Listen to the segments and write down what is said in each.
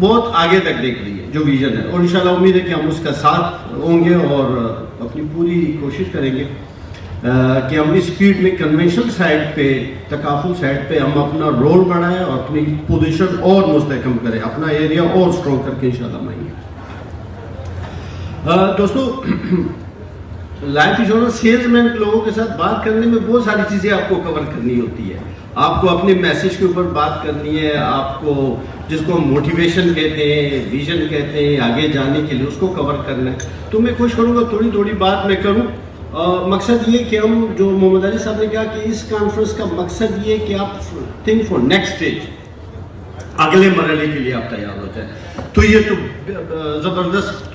بہت آگے تک دیکھ رہی ہے جو ویژن ہے, اور انشاءاللہ امید ہے کہ ہم اس کا ساتھ ہوں گے اور اپنی پوری کوشش کریں گے کہ ہم اس اسپیڈ میں کنونشنل سائڈ پہ, تکافل سائڈ پہ ہم اپنا رول بڑھائیں اور اپنی پوزیشن اور مستحکم کریں, اپنا ایریا اور اسٹرانگ کر کے انشاءاللہ ہم آئیں گے. دوستو, لائف انشورنس سیلز مین لوگوں کے ساتھ بات کرنے میں بہت ساری چیزیں آپ کو کور کرنی ہوتی ہے. آپ کو اپنے میسج کے اوپر بات کرنی ہے, آپ کو جس کو ہم موٹیویشن کہتے ہیں, ویژن کہتے ہیں, آگے جانے کے لیے اس کو کور کرنا ہے. تو میں کوشش کروں گا تھوڑی تھوڑی بات میں کروں. مقصد یہ کہ ہم جو محمد علی صاحب نے کہا کہ اس کانفرنس کا مقصد یہ کہ آپ تھنک فار نیکسٹ اسٹیج, اگلے مرحلے کے لیے آپ تیار ہو جائیں. تو یہ تو زبردست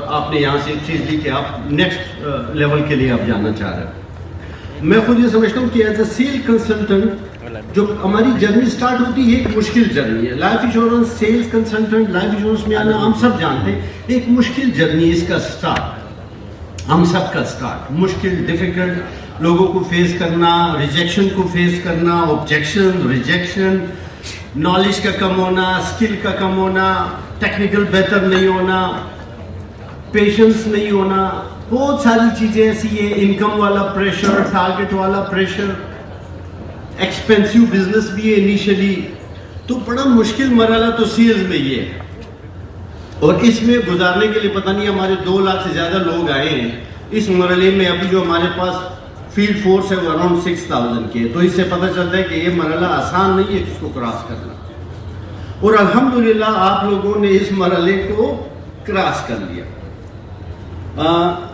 آپ نے یہاں سے ایک چیز دی کہ آپ نیکسٹ لیول کے لیے آپ جاننا چاہ رہے ہیں. میں خود یہ سمجھتا ہوں کہ ایز اے سیل کنسلٹنٹ جو ہماری جرنی سٹارٹ ہوتی ہے, ایک مشکل جرنی ہے. Life insurance sales consultant, life insurance میں آنا ہم سب جانتے ہیں ایک مشکل جرنی. اس کا سٹارٹ ہم سب کا سٹارٹ مشکل, ڈیفیکلٹ, لوگوں کو فیس کرنا, ریجیکشن کو فیس کرنا, آبجیکشن, ریجیکشن, نالج کا کم ہونا, اسکل کا کم ہونا, ٹیکنیکل بہتر نہیں ہونا, پیشنس نہیں ہونا, بہت ساری چیزیں ایسی ہیں. انکم والا پریشر, ٹارگٹ والا پریشر, ایکسپینسو بزنس بھی ہے انیشلی. تو بڑا مشکل مرحلہ تو سیلز میں یہ ہے, اور اس میں گزارنے کے لیے پتہ نہیں ہمارے 2 لاکھ سے زیادہ لوگ آئے ہیں اس مرحلے میں. ابھی جو ہمارے پاس فیلڈ فورس ہے وہ اراؤنڈ 6000 کی ہے. تو اس سے پتہ چلتا ہے کہ یہ مرحلہ آسان نہیں ہے اس کو کراس کرنا, اور الحمدللہ آپ لوگوں نے اس مرحلے کو کراس کر لیا.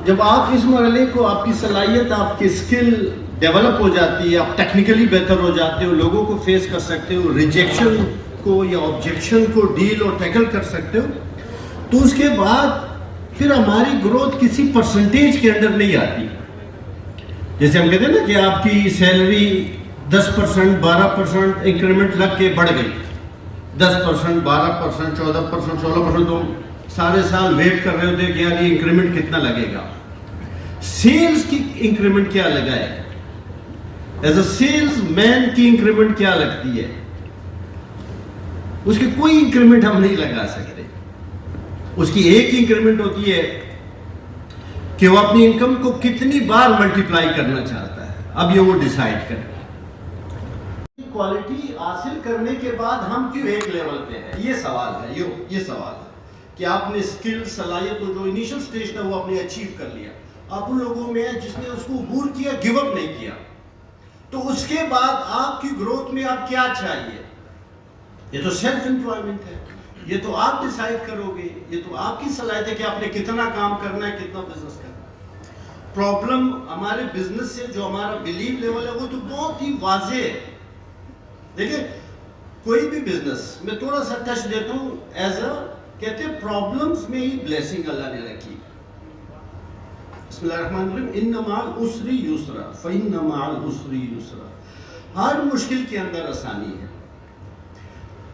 جب آپ اس مرحلے کو, آپ کی صلاحیت, آپ کی اسکل ڈیولپ ہو جاتی ہے, آپ ٹیکنیکلی بہتر ہو جاتے ہو, لوگوں کو فیس کر سکتے ہو, ریجیکشن کو یا آبجیکشن کو ڈیل اور ٹیکل کر سکتے ہو, تو اس کے بعد پھر ہماری گروتھ کسی پرسنٹیج کے اندر نہیں آتی. جیسے ہم کہتے ہیں نا کہ آپ کی سیلری 10%, 12% انکریمنٹ لگ کے بڑھ گئی, 10%, 12%, 14%, 16%, تو سارے سال ویٹ کر رہے ہوتے کہ یار یہ انکریمنٹ کتنا لگے گا. سیلز کی انکریمنٹ کیا لگائے, ایز اے سیلز مین کی انکریمنٹ کیا لگتی ہے, اس کی کوئی انکریمنٹ ہم نہیں لگا سکتے. اس کی ایک انکریمنٹ ہوتی ہے کہ وہ اپنی انکم کو کتنی بار ملٹیپلائی کرنا چاہتا ہے. اب یہ وہ ڈیسائیڈ کرے. کوالٹی حاصل کرنے کے بعد ہم کیوں ایک لیول پہ ہیں, یہ سوال ہے. یہ سوال ہے کہ آپ نے اسکل, صلاحیت کو جو انیشل سٹیج تھا وہ آپ نے اچیو کر لیا. آپ ان لوگوں میں ہیں جس نے اس کو عبور کیا, گیو اپ نہیں کیا. تو اس کے بعد آپ کی گروتھ میں آپ کیا چاہیے, یہ تو سیلف امپلائمنٹ ہے, یہ تو آپ ڈیسائیڈ کرو گے, یہ تو آپ کی صلاحیت ہے کہ آپ نے کتنا کام کرنا ہے, کتنا بزنس کرنا ہے. پرابلم ہمارے بزنس سے جو ہمارا بلیو لیول ہے وہ تو بہت ہی واضح ہے. دیکھیں کوئی بھی بزنس, میں تھوڑا سا ٹچ دیتا ہوں, ایز اے کہتے ہیں پرابلمز میں ہی بلیسنگ اللہ نے رکھی. بسم اللہ الرحمن الرحیم, ان مع العسر یسرا فان مع العسر یسرا. ہر مشکل کے اندر آسانی ہے.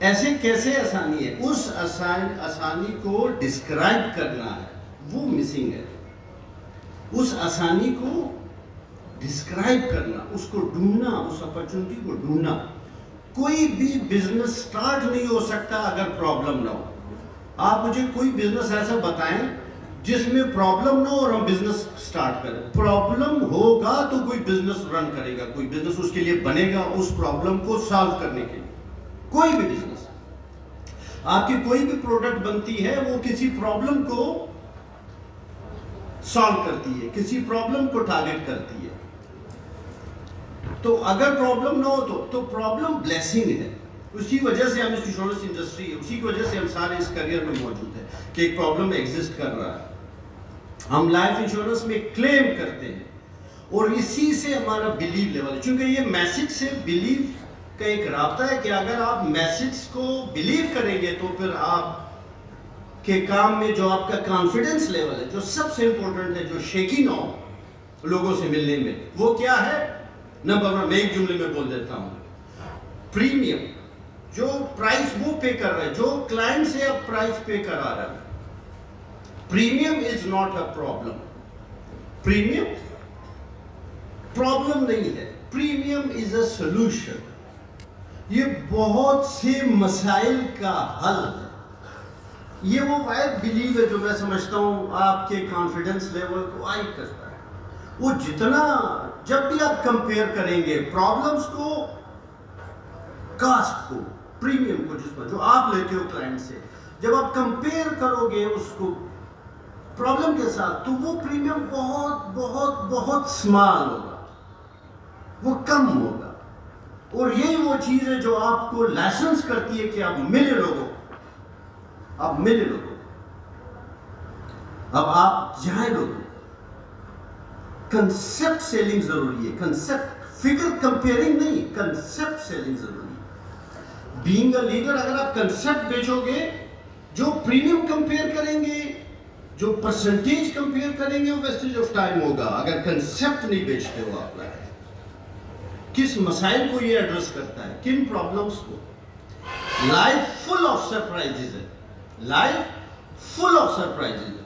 ایسے کیسے آسانی ہے, اس آسانی کو ڈسکرائب کرنا ہے, وہ مسنگ ہے. اس آسانی کو ڈسکرائب کرنا, اس کو ڈھونڈنا, اس اپرچونٹی کو ڈھونڈنا. کوئی بھی بزنس سٹارٹ نہیں ہو سکتا اگر پرابلم نہ ہو. آپ مجھے کوئی بزنس ایسا بتائیں جس میں پرابلم نہ ہو اور ہم بزنس سٹارٹ کریں. پرابلم ہوگا تو کوئی بزنس رن کرے گا, کوئی بزنس اس کے لیے بنے گا اس پرابلم کو سالو کرنے کے لیے. کوئی بھی بزنس, آپ کی کوئی بھی پروڈکٹ بنتی ہے وہ کسی پرابلم کو سالو کرتی ہے, کسی پرابلم کو ٹارگٹ کرتی ہے. تو اگر پرابلم نہ ہو تو پرابلم بلیسنگ ہے. اسی وجہ سے ہم اس انشورنس انڈسٹری, اسی کی وجہ سے ہم سارے اس کریئر میں موجود ہیں کہ ایک پرابلم ایگزسٹ کر رہا ہے. ہم لائف انشورنس میں کلیم کرتے ہیں اور اسی سے ہمارا بلیو لیول ہے. چونکہ یہ میسج سے بلیو کا ایک رابطہ ہے کہ اگر آپ میسج کو بلیو کریں گے تو پھر آپ کے کام میں جو آپ کا کانفیڈنس لیول ہے, جو سب سے امپورٹنٹ ہے, جو شیکی نہ ہو لوگوں سے ملنے میں, وہ کیا ہے. نمبر 1 میں ایک جملے میں بول دیتا ہوں, پریمیم. جو پرائز وہ پے کر رہا ہے, جو کلائنٹ سے آپ پرائز پے کرا رہا ہے, premium is not a problem. Premium problem نہیں ہے, پریمیم از اے سولوشن. یہ بہت سے مسائل کا حل ہے. یہ وہ واحد بلیو ہے جو میں سمجھتا ہوں آپ کے کانفیڈنس لیول کو ہائی کرتا ہے. وہ جتنا جب بھی آپ کمپیئر کریں گے پرابلمس کو، کاسٹ کو، پریمیم کو، جس پر جو آپ لیتے ہو کلائنٹ سے، جب آپ کمپیئر کرو گے اس کو پرابلم کے ساتھ، تو وہ پریمیم بہت بہت بہت سمال ہوگا، وہ کم ہوگا. اور یہی وہ چیز ہے جو آپ کو لائسنس کرتی ہے کہ آپ ملے لوگوں، آپ ملے لوگوں، اب آپ جائیں لوگوں. کنسپٹ سیلنگ ضروری ہے، کنسپٹ، فگر کمپیئرنگ نہیں، کنسپٹ سیلنگ ضروری ہے. بینگ اے لیڈر اگر آپ کنسپٹ بیچو گے، جو پریمیم کمپیئر کریں گے، جو پرسنٹیج کمپیئر کریں گے، وہ ویسٹیج آف ٹائم ہوگا. اگر کنسپٹ نہیں بیچتے ہو آپ لائف، کس مسائل کو یہ ایڈریس کرتا ہے، کن پرابلمس کو. لائف فل آف سرپرائزز ہے، لائف فل آف سرپرائزز ہے،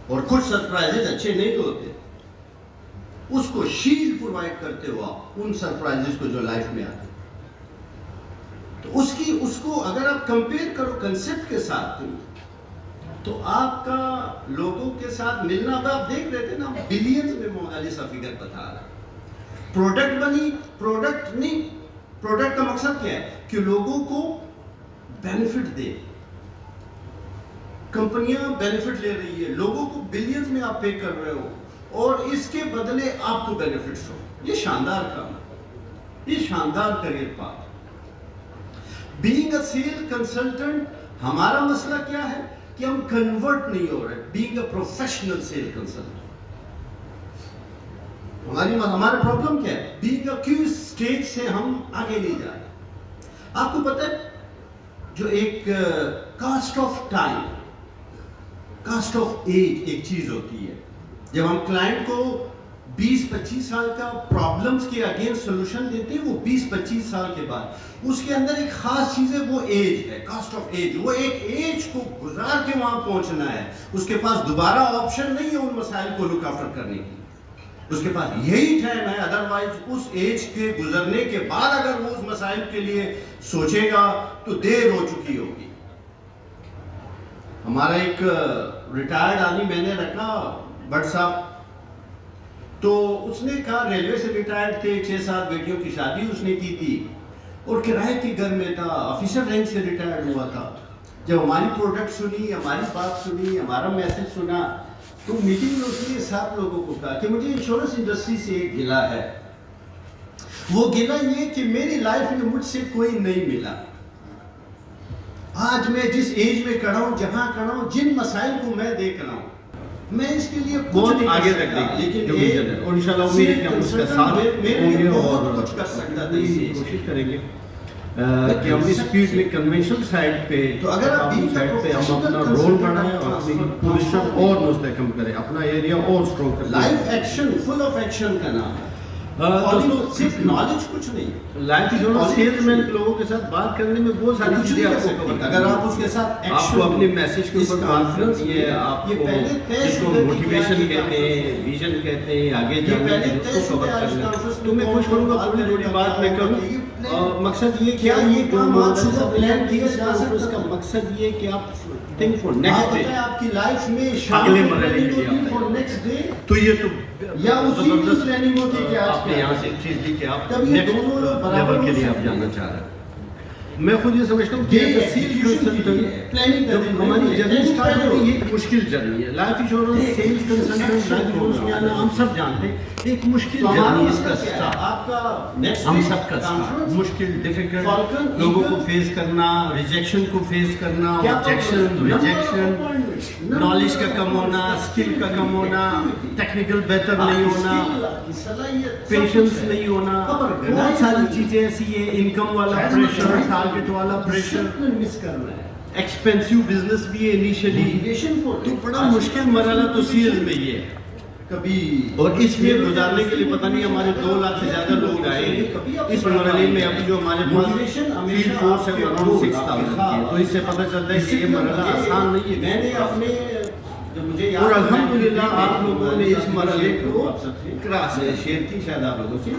اور کچھ سرپرائزز اچھے نہیں ہوتے. اس کو شیلڈ پرووائڈ کرتے ہو آپ ان سرپرائزز کو جو لائف میں آتے. تو اس کو اگر آپ کمپیئر کرو کنسپٹ کے ساتھ، تو آپ کا لوگوں کے ساتھ ملنا، آپ دیکھ رہے تھے نا، بلینز میں مونالیسا فگر بتا رہا ہے. پروڈکٹ بنی، پروڈکٹ نہیں، پروڈکٹ کا مقصد کیا ہے کہ لوگوں کو بینیفٹ دے. کمپنیاں بینیفٹ لے رہی ہے، لوگوں کو بلینز میں آپ پے کر رہے ہو، اور اس کے بدلے آپ کو بینیفٹس ہو. یہ شاندار کام ہے، یہ شاندار career path. Being a sale consultant, ہمارا مسئلہ کیا ہے کہ ہم کنورٹ نہیں ہو رہے. Being a professional sale consultant, ہمارا پرابلم کیا ہے؟ بینگ اے کیو اسٹیج سے ہم آگے نہیں جا رہے. آپ کو پتہ ہے جو ایک cost of time, cost of age ایک چیز ہوتی ہے. جب ہم کلائنٹ کو 20-25 سال کا پرابلمس کے اگینسٹ سولوشن دیتے ہیں، وہ 20-25 سال کے بعد اس کے اندر ایک خاص چیز ہے، وہ ایج ہے، کاسٹ آف ایج. وہ ایک ایج کو گزار کے وہاں پہنچنا ہے. اس کے پاس دوبارہ آپشن نہیں ہے ان مسائل کو لک آفٹر کرنے کی. اس کے پاس یہی ٹائم ہے. ادروائز اس ایج کے گزرنے کے بعد اگر وہ اس مسائل کے لیے سوچے گا تو دیر ہو چکی ہوگی. ہمارا ایک ریٹائرڈ آدمی میں نے رکھا، بٹ صاحب، تو اس نے کہا ریلوے سے ریٹائرڈ تھے، 6-7 بیٹیوں کی شادی اس نے کی تھی، اور کرائے کے گھر میں تھا، آفیسر رینک سے ریٹائرڈ ہوا تھا. جب ہماری پروڈکٹ سنی، ہماری بات سنی، ہمارا میسج سنا، تو میٹنگ میں اس نے 7 لوگوں کو کہا کہ مجھے انشورنس انڈسٹری سے ایک گلہ ہے. وہ گلہ یہ کہ میری لائف میں مجھ سے کوئی نہیں ملا. آج میں جس ایج میں کھڑا ہوں، جہاں کھڑا ہوں، جن مسائل کو میں دیکھ رہا ہوں، میں اس کے لیے بہت آگے تک دیکھ، لیکن اور انشاءاللہ امید ہے کہ ہم اس کا ساتھ ہوں گے اور کچھ کر سکتا تھا. کوشش کریں گے کہ ہم اس اسپیڈ میں کنونشنل سائڈ پہ، تو اگر آپ سائڈ پہ ہم اپنا رول بڑھائیں اور اپنی پوزیشن اور مستحکم کریں، اپنا ایریا اور اسٹرانگ کریں. Life action, full of action کا نام ہے. دوستوں، صرف نالج کچھ نہیں. Life is on salesman. لوگوں کے ساتھ بات کرنے میں بہت ساری چیزیں آپ کو کور، اگر آپ اس کے ساتھ آپ کو اپنے میسج کے اوپر بات کرنی ہے، آپ کو جس کو موٹیویشن کہتے ہیں، ویژن کہتے ہیں، آگے جانے کے اس کو کور کرنا ہے. تو میں کوشش کروں گا تھوڑی تھوڑی بات میں کروں. مقصد یہ کہ یہ کام آپ صبح پلان کیے جا سکتا. اس کا مقصد یہ کہ آپ تھنک فار نیکسٹ ڈے، آپ کی لائف میں اگلے مرحلے کے لیے فار نیکسٹ ڈے. تو یہ تو یا اسی کی پلاننگ ہوتی ہے کہ آپ نے یہاں سے ایک چیز لی کہ آپ نیکسٹ لیول کے لیے آپ جانا چاہ رہے ہیں. میں خود یہ سمجھتا ہوں کہ سیل کنسلٹنٹ جب ہماری جرنی اسٹارٹ ہوئی، یہ ایک مشکل جرنی ہے. Life insurance sales consultant, life insurance میں آنا ہم سب جانتے ہیں ایک مشکل جرنی. اس کا اسٹارٹ ہم سب کا اسٹارٹ مشکل، ڈیفیکلٹ، لوگوں کو فیس کرنا، ریجیکشن کو فیس کرنا، آبجیکشن، ریجیکشن، نالج کا کم ہونا، اسکل کا کم ہونا، ٹیکنیکل بہتر نہیں ہونا، پیشنس نہیں ہونا، بہت ساری چیزیں ایسی ہیں. انکم والا پریشر، ٹارگٹ والا پریشر، مس کرنا ہے. ایکسپینسو بزنس بھی ہے انیشلی، تو بڑا مشکل مرحلہ تو سیلز میں یہ ہے کبھی. اور اس میں گزارنے کے لیے پتہ نہیں ہمارے 2 لاکھ سے زیادہ لوگ آئے ہیں اس مرحلے میں. ابھی جو ہمارے پاس فیلڈ فورس ہے وہ اراؤنڈ 6000 کی ہے. تو اس سے پتہ چلتا ہے کہ یہ مرحلہ آسان نہیں ہے. میں نے اپنے اور الحمدللہ آپ لوگوں نے اس مرحلے کو کراس شیئر کی شاید آپ لوگوں سے.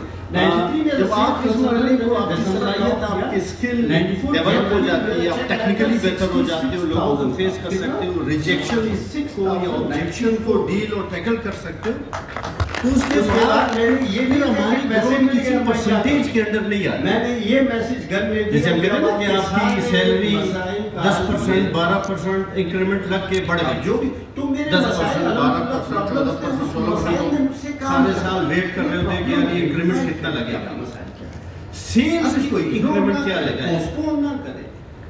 جب آپ اس مرحلے کو آپ کی صلاحیت آپ کی اسکل ڈیولپ ہو جاتی ہے, آپ ٹیکنیکلی بہتر ہو جاتے ہو, لوگوں کو فیس کر سکتے ہو, ریجیکشن کو یا آبجیکشن کو ڈیل اور ٹیکل کر سکتے ہو, تو اس کے بعد یہ بھی ہماری گورنمنٹ کسی پرسنٹیج کے اندر نہیں آتی. میں نے یہ میسج گھر میں جیسے ہم کہتے ہیں کہ آپ کی سیلری 10% 12% انکریمنٹ لگ کے بڑھ گئی, جو بھی 10% 12% 14% 16% سارے سال ویٹ کر رہے ہوتے ہیں کہ یعنی انکریمنٹ کتنا لگے گا. سیلز کی انکریمنٹ کیا لگا ہے, پوسٹپون نہ کرے.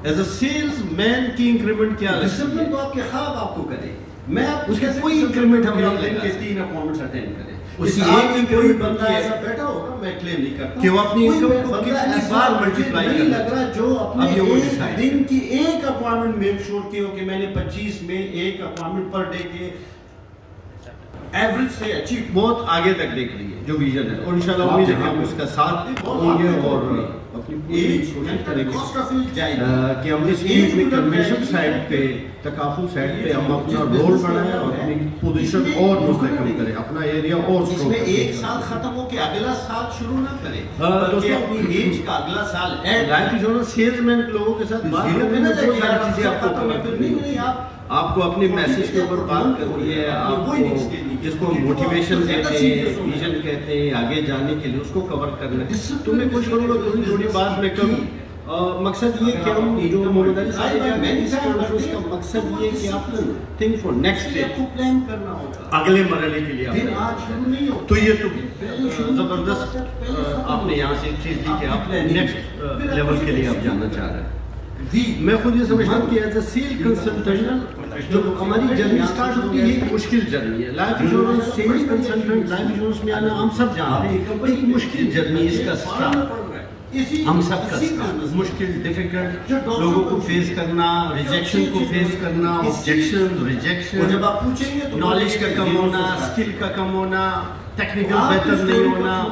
ایز اے سیلز مین کی انکریمنٹ کیا لگا, ڈسپلن تو آپ کے خواب آپ کو کرے. میں اس کے کوئی انکریمنٹ ہم نہیں لیں گے 3 اپائنٹمنٹس اٹینڈ کریں. اس ایک انکریمنٹ بندہ ایسا بیٹھا ہوگا, میں کلیم نہیں کرتا کہ وہ اپنی انکم کو کتنی بار ملٹیپلائی کر لگ رہا, جو اپنے ایک دن کی ایک اپائنٹمنٹ میک شور کی ہو کہ میں نے 25 میں ایک اپائنٹمنٹ پر ڈے کے ایوریج سے اچیو بہت آگے تک دیکھ رہی ہے جو ویژن ہے, اور انشاءاللہ امید ہے کہ ہم اس کا ساتھ ہوں گے اور اپنی پوری کوشش کریں گے کہ ہم اس ایج میں کنونشن سائڈ پہ تکافل سائڈ پہ ہم اپنا رول بنائیں اور اپنی پوزیشن اور مستحکم کریں, اپنا ایریا اور اس میں ایک سال ختم ہو کے اگلا سال شروع نہ کریں, بلکہ اپنی ایج کا اگلا سال لائف انشورنس سیلز مین لوگوں کے ساتھ بات کرنے میں بہت ساری چیزیں آپ کو کور کرنی ہوتی ہیں. آپ کو اپنے میسج کے اوپر بات کرنی ہے, آپ کو جس کو موٹیویشن کہتے ہیں, ویژن کہتے ہیں, آگے جانے کے لیے اس کو کور کرنا ہے. تو میں کوشش کروں گا تھوڑی بات میں کروں. مقصد یہ کہ ہم جو محمد علی صاحب نے اس کانفرنس کا مقصد یہ کہ آپ کو تھنک فار نیکسٹ ڈے کو پلان کرنا ہوگا, اگلے مرحلے کے لیے پھر آج شروع نہیں ہو. تو یہ تو زبردست آپ نے یہاں سے ایک چیز دی کہ آپ نیکسٹ لیول کے لیے آپ جاننا چاہ رہے ہیں. میں خود یہ سمجھتا ہوں کہ ایز اے سیل کنسلٹنٹ جو ہماری جرنی اسٹارٹ ہوتی ہے, ایک مشکل جرنی ہے. Life insurance sales consultant life insurance میں آنا ہم سب جانتے ہیں, ایک مشکل جرنی اس کا اسٹارٹ ہم سب کا مشکل ڈیفیکلٹ لوگوں کو فیس کرنا, ریجیکشن کو فیس کرنا, آبجیکشن ریجیکشن, جب آپ پوچھیں گے نالج کا کم ہونا, اسکل کا کم ہونا, ٹیکنیکل بہتر نہیں ہونا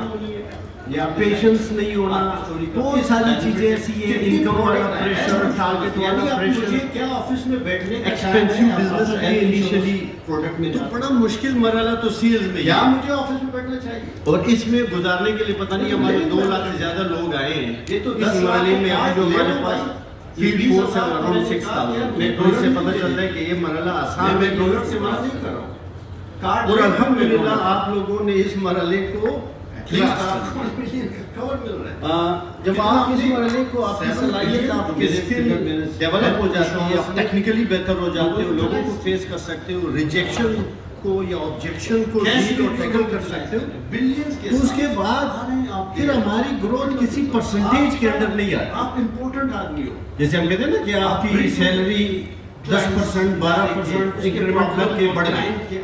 یا پیشنس نہیں ہونا, بہت ساری چیزیں ایسی ہیں, انکم والا پریشر, ٹارگٹ والا پریشر, کیا آفس میں بیٹھنے کا ایکسپینسو بزنس ہے انیشلی پروڈکٹ میں, تو بڑا مشکل مرحلہ تو سیلز میں یا مجھے آفس میں بیٹھنا چاہیے. اور اس میں گزارنے کے لیے پتہ نہیں ہمارے 2 لاکھ سے زیادہ لوگ آئے ہیں. یہ تو اس مرحلے میں اب جو ہمارے پاس فیلڈ فورس ہے اراؤنڈ 6000, میں تو اس سے پتہ چلتا ہے کہ یہ مرحلہ آسان میں ہے. ڈالر سے بات نہیں کر رہا ہوں, اور الحمدللہ آپ لوگوں نے اس مرحلے کو جب آپ اس مرحلے کو آپ کی صلاحیت آپ کی اسکل ڈیولپ ہو جاتی ہے, آپ ٹیکنیکلی بہتر ہو جاتے ہو, لوگوں کو فیس کر سکتے ہو, ریجیکشن کو یا آبجیکشن کو ڈیل اور ٹیکل کر سکتے ہو, تو اس کے بعد پھر ہماری گروتھ کسی پرسنٹیج کے اندر نہیں آتی. آپ امپورٹنٹ آدمی ہو, جیسے ہم کہتے ہیں نا کہ آپ کی سیلری 10% 12% انکریمنٹ لگ کے بڑھ گئی,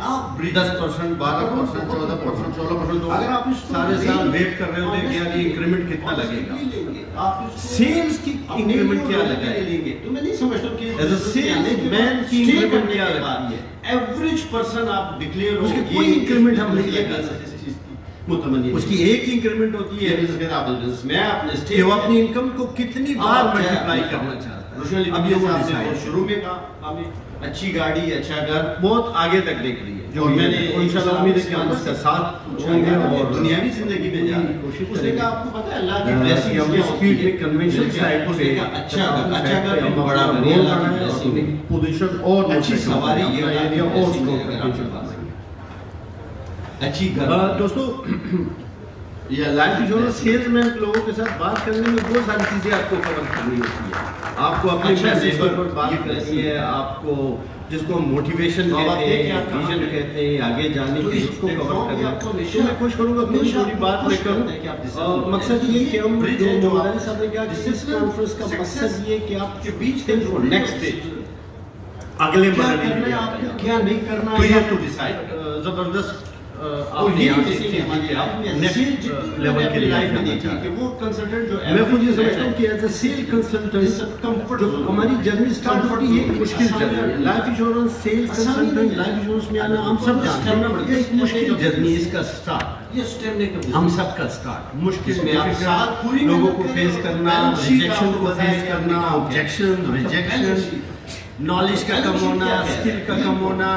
10% 12% 14% 16%, اگر آپ سارے سال ویٹ کر رہے ہوتے ہیں کہ یعنی انکریمنٹ کتنا لگے گا. سیلز کی انکریمنٹ کیا لگا ہے, تو میں نہیں سمجھتا کہ ایز اے سیلز مین کی انکریمنٹ کیا لگتی ہے. ایوریج پرسن آپ ڈکلیئر ہو, اس کی کوئی انکریمنٹ ہم نہیں لگا متمنی, اس کی ایک انکریمنٹ ہوتی ہے میں اپنے کہ وہ اپنی انکم کو کتنی بار ملٹیپلائی کرنا چاہتا ہے. اب یہ شروع میں کہا اچھی گاڑی, اچھا گھر, بہت آگے تک دیکھ رہی ہے, جو میں نے انشاءاللہ امید ہے کہ ہم اس کا ساتھ ہوں گے اور دنیاوی زندگی میں جا کوشش اس نے کہا آپ کو پتہ ہے اللہ کی بلیسنگ ہم اس اسپیڈ میں کنونشن سائڈ پہ اچھا گھر ہم بڑا رول بنائیں اور اپنی پوزیشن اور اچھی سواری یہ ایریا اور اسٹرونگ کریں. اچھی گھر دوستو, یا لائف انشورنس سیلز مین لوگوں کے ساتھ بات کرنے میں بہت ساری چیزیں آپ کو کور کرنی ہوتی ہے. آپ کو اپنے میسج کے اوپر بات کرنی ہے, آپ کو جس کو موٹیویشن کہتے ہیں, ویژن کہتے ہیں, آگے جانے کے لیے اس کو کور کرنا ہے. تو میں کوشش کروں گا تھوڑی بات میں کروں. مقصد یہ کہ ہم جو محمد علی صاحب نے کہا کہ اس کانفرنس کا مقصد یہ کہ آپ کے بیچ تھنک فار نیکسٹ ڈے, اگلے مرحلے کے لیے آپ کیا نہیں کرنا, تو یہ تو ڈیسائیڈ زبردست آپ نے یہاں سے چیز دی کہ آپ نیکسٹ لیول کے لیے جانا چاہتے ہیں. میں خود یہ سمجھتا ہوں کہ ایز اے سیل کنسلٹنٹ جو ہماری جرنی اسٹارٹ ہوتی ہے, ایک مشکل جرنی ہے. Life insurance sales consultant life insurance میں آنا ہم سب جانتے ہیں, ایک مشکل جرنی اس کا اسٹارٹ, ہم سب کا اسٹارٹ مشکل میں لوگوں کو فیس کرنا, ریجیکشن کو فیس کرنا, آبجیکشن ریجیکشن, نالج کا کم ہونا, اسکل کا کم ہونا,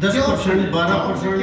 10%, 12%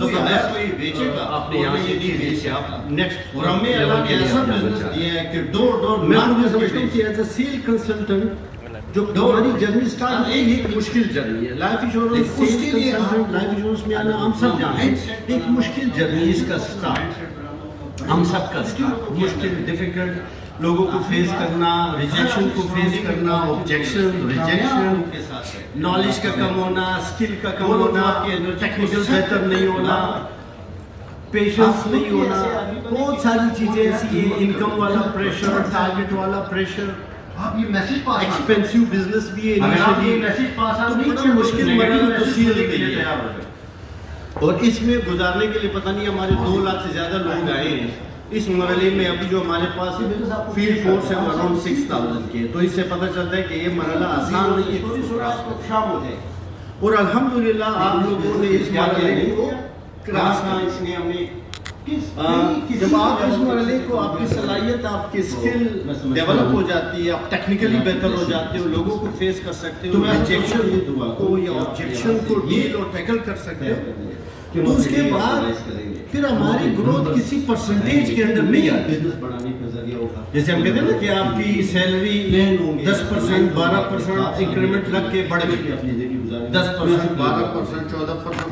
کوئی آیا کوئی بیچے گا آپ نے یہاں سے نہیں بیچے آپ نیکسٹ اور ہمیں اللہ نے ایسا بزنس دیا ہے کہ ڈور ڈور میں مجھے سمجھتا ہوں کہ ایز اے سیل کنسلٹنٹ جو ہماری جرنی اسٹارٹ ہوئی یہ ایک مشکل جرنی ہے. Life insurance sale consultant life insurance میں آنا ہم سب جانتے ہیں ایک مشکل جرنی اس کا اسٹارٹ ہم سب کا اسٹارٹ مشکل ڈیفیکلٹ لوگوں کو فیس کرنا ریجیکشن کو فیس کرنا آبجیکشن ریجیکشن نالج کا کم ہونا اسکل کا کم ہونا ٹیکنیکل بہتر نہیں ہونا پیشنس نہیں ہونا بہت ساری چیزیں ایسی ہیں انکم والا پریشر ٹارگٹ والا پریشر آپ یہ میسج پاس ایکسپینسو بزنس بھی ہے اگر آپ یہ میسج پاس تو بڑا مشکل مرحلہ تو سیل کے لیے اور اس میں گزارنے کے لیے پتہ نہیں ہمارے 2 لاکھ سے زیادہ لوگ آئے ہیں اس مرحلے میں. ابھی جو ہمارے پاس فیلڈ فورس ہے وہ اراؤنڈ 6000 کی ہے تو اس سے پتہ چلتا ہے کہ یہ مرحلہ آسان نہیں ہے شام ہو جائے اور الحمدللہ آپ لوگوں نے اس مرحلے کو کراس کیا. اس نے ہمیں جب آپ اس مرحلے کو آپ کی صلاحیت آپ کی اسکل ڈیولپ ہو جاتی ہے آپ ٹیکنیکلی بہتر ہو جاتے ہو لوگوں کو فیس کر سکتے ہو ریجیکشن کو یا آبجیکشن کو ڈیل اور ٹیکل کر سکتے ہو تو اس کے بعد پھر ہماری گروتھ کسی پرسنٹیج کے اندر نہیں آتی. بزنس بڑھانے کا ذریعہ ہوگا جیسے ہم کہتے ہیں نا کہ آپ کی سیلری 10% 12% انکریمنٹ لگ کے بڑھ گئی 10% 12% 14%